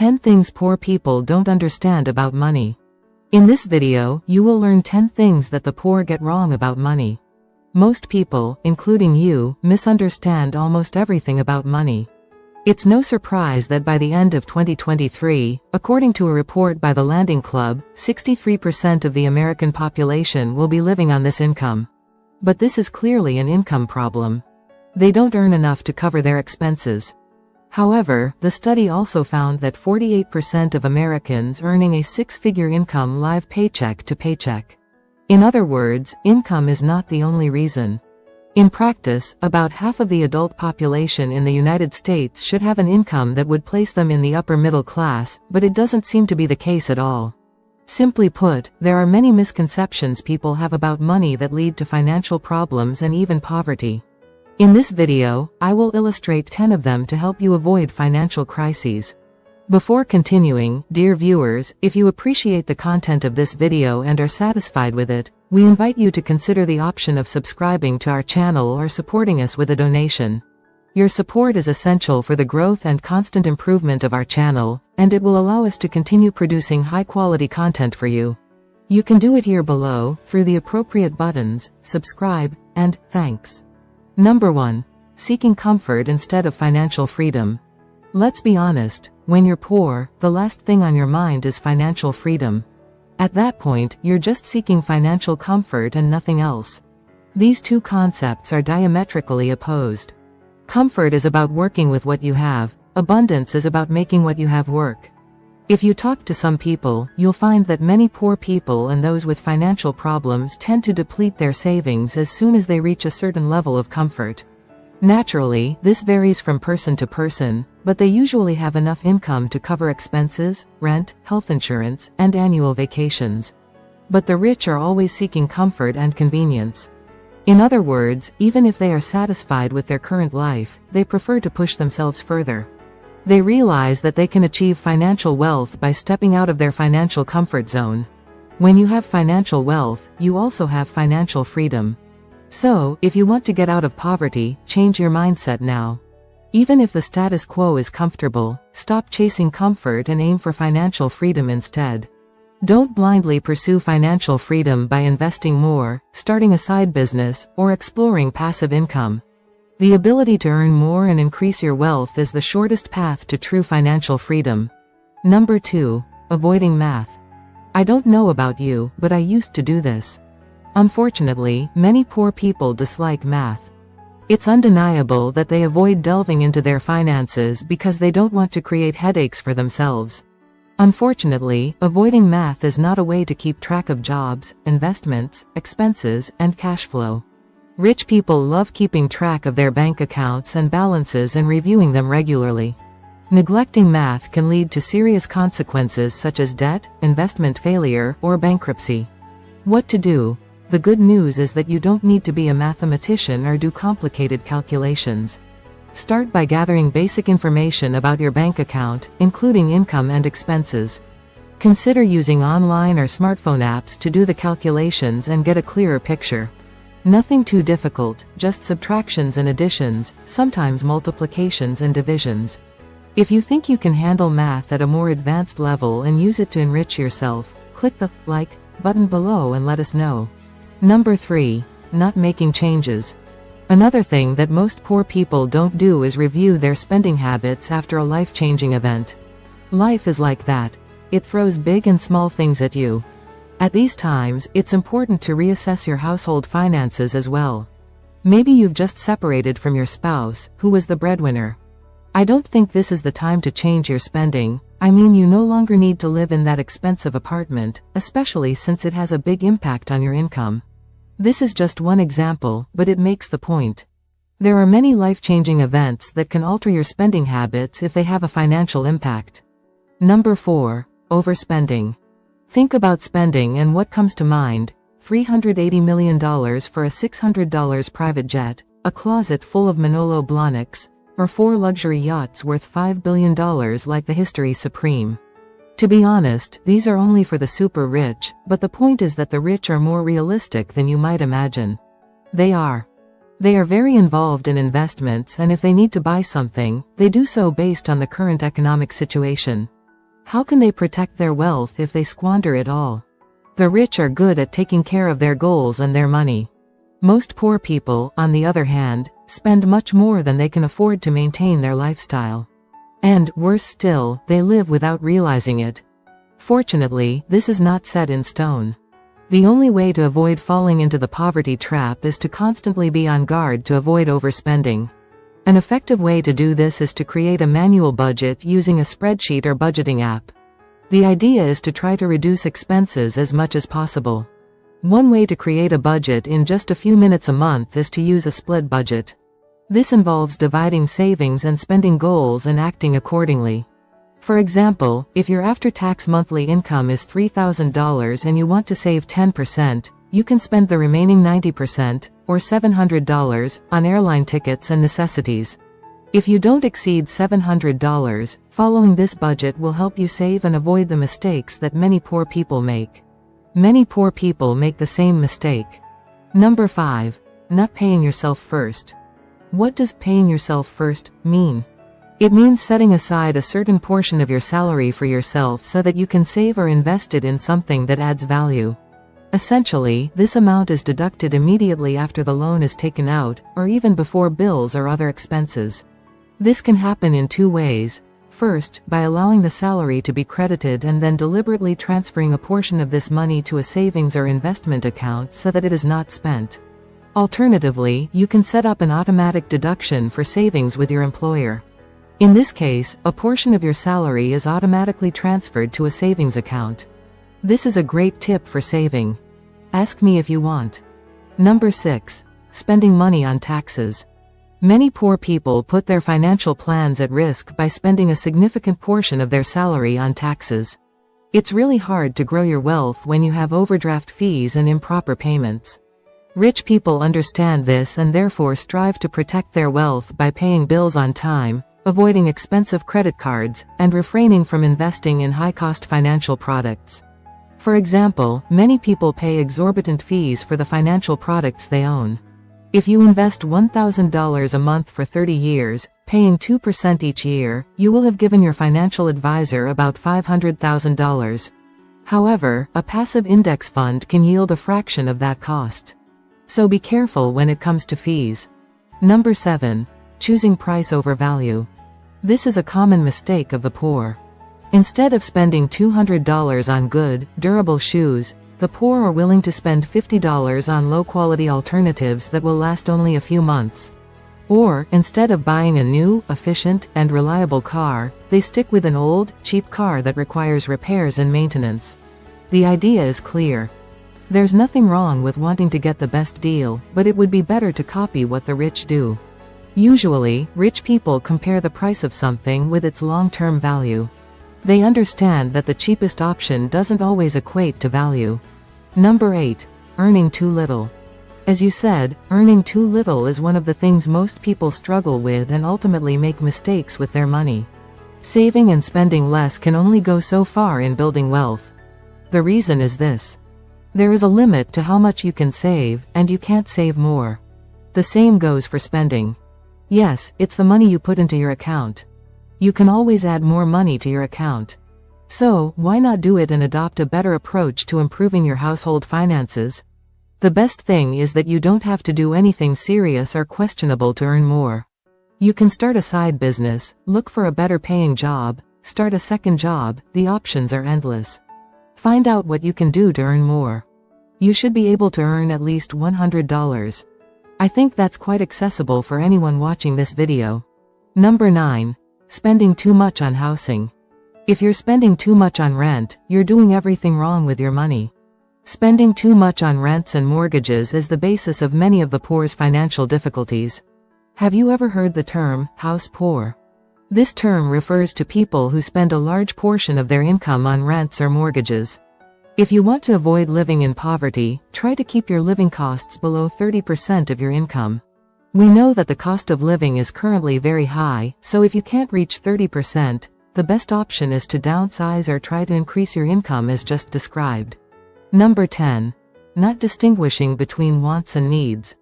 10 things poor people don't understand about money. In this video, you will learn 10 things that the poor get wrong about money. Most people, including you, misunderstand almost everything about money. It's no surprise that by the end of 2023, according to a report by the Landing Club, 63% of the American population will be living on this income. But this is clearly an income problem. They don't earn enough to cover their expenses. However, the study also found that 48% of Americans earning a six-figure income live paycheck to paycheck. In other words, income is not the only reason. In practice, about half of the adult population in the United States should have an income that would place them in the upper middle class, but it doesn't seem to be the case at all. Simply put, there are many misconceptions people have about money that lead to financial problems and even poverty. In this video, I will illustrate 10 of them to help you avoid financial crises. Before continuing, dear viewers, if you appreciate the content of this video and are satisfied with it, we invite you to consider the option of subscribing to our channel or supporting us with a donation. Your support is essential for the growth and constant improvement of our channel, and it will allow us to continue producing high-quality content for you. You can do it here below, through the appropriate buttons, subscribe, and thanks. Number 1. Seeking comfort instead of financial freedom. Let's be honest, when you're poor, the last thing on your mind is financial freedom. At that point, you're just seeking financial comfort and nothing else. These two concepts are diametrically opposed. Comfort is about working with what you have, abundance is about making what you have work. If you talk to some people, you'll find that many poor people and those with financial problems tend to deplete their savings as soon as they reach a certain level of comfort. Naturally, this varies from person to person, but they usually have enough income to cover expenses, rent, health insurance, and annual vacations. But the rich are always seeking comfort and convenience. In other words, even if they are satisfied with their current life, they prefer to push themselves further. They realize that they can achieve financial wealth by stepping out of their financial comfort zone. When you have financial wealth, you also have financial freedom. So, if you want to get out of poverty, change your mindset now. Even if the status quo is comfortable, stop chasing comfort and aim for financial freedom instead. Don't blindly pursue financial freedom by investing more, starting a side business, or exploring passive income. The ability to earn more and increase your wealth is the shortest path to true financial freedom. Number 2. Avoiding math. I don't know about you, but I used to do this. Unfortunately, many poor people dislike math. It's undeniable that they avoid delving into their finances because they don't want to create headaches for themselves. Unfortunately, avoiding math is not a way to keep track of jobs, investments, expenses, and cash flow. Rich people love keeping track of their bank accounts and balances and reviewing them regularly. Neglecting math can lead to serious consequences such as debt, investment failure, or bankruptcy. What to do? The good news is that you don't need to be a mathematician or do complicated calculations. Start by gathering basic information about your bank account, including income and expenses. Consider using online or smartphone apps to do the calculations and get a clearer picture. Nothing too difficult, just subtractions and additions, sometimes multiplications and divisions. If you think you can handle math at a more advanced level and use it to enrich yourself, click the like button below and let us know. Number 3. Not making changes. Another thing that most poor people don't do is review their spending habits after a life-changing event. Life is like that. It throws big and small things at you. At these times, it's important to reassess your household finances as well. Maybe you've just separated from your spouse, who was the breadwinner. I don't think this is the time to change your spending. I mean, you no longer need to live in that expensive apartment, especially since it has a big impact on your income. This is just one example, but it makes the point. There are many life-changing events that can alter your spending habits if they have a financial impact. Number 4. Overspending. Think about spending and what comes to mind: $380 million for a $600 private jet, a closet full of Manolo Blahniks, or 4 luxury yachts worth $5 billion like the History Supreme. To be honest, these are only for the super rich, but the point is that the rich are more realistic than you might imagine. They are. They are very involved in investments, and if they need to buy something, they do so based on the current economic situation. How can they protect their wealth if they squander it all? The rich are good at taking care of their goals and their money. Most poor people, on the other hand, spend much more than they can afford to maintain their lifestyle. And, worse still, they live without realizing it. Fortunately, this is not set in stone. The only way to avoid falling into the poverty trap is to constantly be on guard to avoid overspending. An effective way to do this is to create a manual budget using a spreadsheet or budgeting app. The idea is to try to reduce expenses as much as possible. One way to create a budget in just a few minutes a month is to use a split budget. This involves dividing savings and spending goals and acting accordingly. For example, if your after-tax monthly income is $3,000 and you want to save 10%, you can spend the remaining 90%, or $700, on airline tickets and necessities. If you don't exceed $700, following this budget will help you save and avoid the mistakes that many poor people make. Many poor people make the same mistake. Number 5. Not paying yourself first. What does paying yourself first mean? It means setting aside a certain portion of your salary for yourself so that you can save or invest it in something that adds value. Essentially, this amount is deducted immediately after the loan is taken out, or even before bills or other expenses. This can happen in two ways. First, by allowing the salary to be credited and then deliberately transferring a portion of this money to a savings or investment account so that it is not spent. Alternatively, you can set up an automatic deduction for savings with your employer. In this case, a portion of your salary is automatically transferred to a savings account. This is a great tip for saving. Ask me if you want. Number 6. Spending money on taxes. Many poor people put their financial plans at risk by spending a significant portion of their salary on taxes. It's really hard to grow your wealth when you have overdraft fees and improper payments. Rich people understand this and therefore strive to protect their wealth by paying bills on time, avoiding expensive credit cards, and refraining from investing in high-cost financial products. For example, many people pay exorbitant fees for the financial products they own. If you invest $1,000 a month for 30 years, paying 2% each year, you will have given your financial advisor about $500,000. However, a passive index fund can yield a fraction of that cost. So be careful when it comes to fees. Number 7. Choosing price over value. This is a common mistake of the poor. Instead of spending $200 on good, durable shoes, the poor are willing to spend $50 on low-quality alternatives that will last only a few months. Or, instead of buying a new, efficient, and reliable car, they stick with an old, cheap car that requires repairs and maintenance. The idea is clear. There's nothing wrong with wanting to get the best deal, but it would be better to copy what the rich do. Usually, rich people compare the price of something with its long-term value. They understand that the cheapest option doesn't always equate to value. Number 8. Earning too little. As you said, earning too little is one of the things most people struggle with and ultimately make mistakes with their money. Saving and spending less can only go so far in building wealth. The reason is this. There is a limit to how much you can save, and you can't save more. The same goes for spending. Yes, it's the money you put into your account. You can always add more money to your account. So, why not do it and adopt a better approach to improving your household finances? The best thing is that you don't have to do anything serious or questionable to earn more. You can start a side business, look for a better paying job, start a second job, the options are endless. Find out what you can do to earn more. You should be able to earn at least $100. I think that's quite accessible for anyone watching this video. Number 9. Spending too much on housing. If you're spending too much on rent, you're doing everything wrong with your money. Spending too much on rents and mortgages is the basis of many of the poor's financial difficulties. Have you ever heard the term, house poor? This term refers to people who spend a large portion of their income on rents or mortgages. If you want to avoid living in poverty, try to keep your living costs below 30% of your income. We know that the cost of living is currently very high, so if you can't reach 30%, the best option is to downsize or try to increase your income as just described. Number 10. Not distinguishing between wants and needs.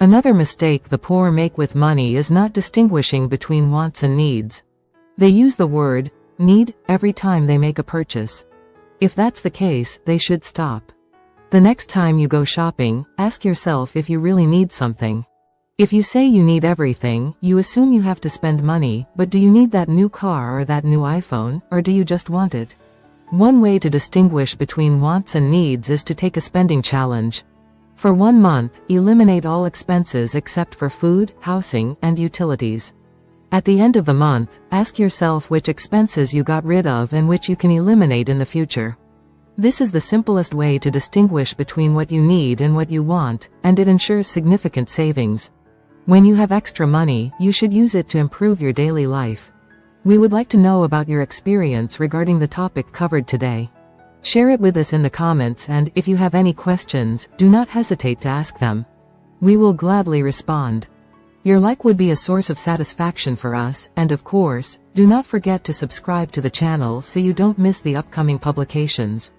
Another mistake the poor make with money is not distinguishing between wants and needs. They use the word need every time they make a purchase. If that's the case, they should stop. The next time you go shopping, ask yourself if you really need something. If you say you need everything, you assume you have to spend money, but do you need that new car or that new iPhone, or do you just want it? One way to distinguish between wants and needs is to take a spending challenge. For 1 month, eliminate all expenses except for food, housing, and utilities. At the end of the month, ask yourself which expenses you got rid of and which you can eliminate in the future. This is the simplest way to distinguish between what you need and what you want, and it ensures significant savings. When you have extra money, you should use it to improve your daily life. We would like to know about your experience regarding the topic covered today. Share it with us in the comments, and if you have any questions, do not hesitate to ask them. We will gladly respond. Your like would be a source of satisfaction for us, and of course, do not forget to subscribe to the channel so you don't miss the upcoming publications.